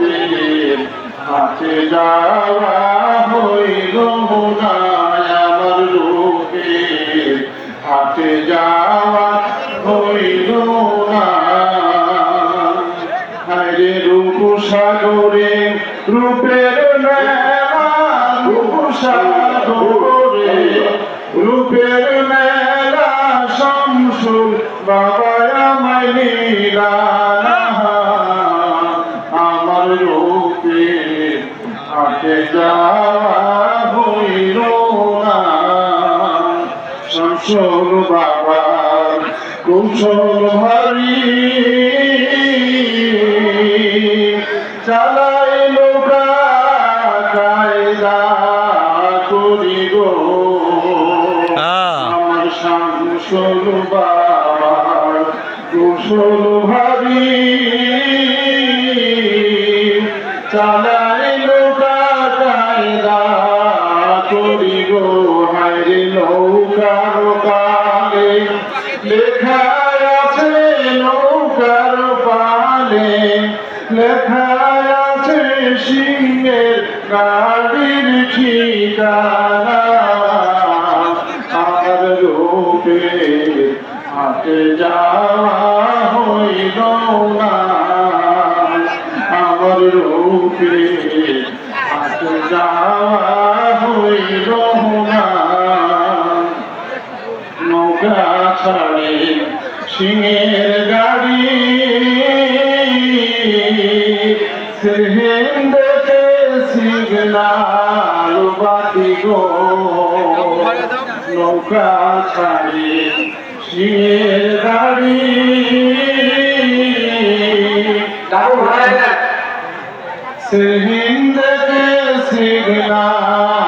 রূপের হাতে যাওয়া হইল না, আমার রূপের হাতে যাওয়া হইল না। হায়রে রূপ সাগরে রূপের মেলা, রূপ সাগরে রূপের মেলা, শামসুল বাবা আমায় নিলা না, আমার রূপের হাতে যাওয়া হইল না। শামসুল বাবার কৌশল ভারী চালাই লোকা কায়দা করি গো, আমার শামসুল বাবার কৌশল ভারী চালাই লোকা কায়দা করি গো। হায়রে নৌকার কালে লেখা আছে, নৌকার পালে লেখা আছে সিংহের গাড়ির ঠিকানা, আমার রূপের হাতে যাওয়া হইল না, আমার রূপের হাতে যাওয়া হইল না। নৌকা ছাড়ে সিংহের গাড়ি সিংহেন্দকে সিগনাল বাতি গো, নৌকা ছাড়ে সিংহের গাড়ি সিংহেন্দকে সিগনাল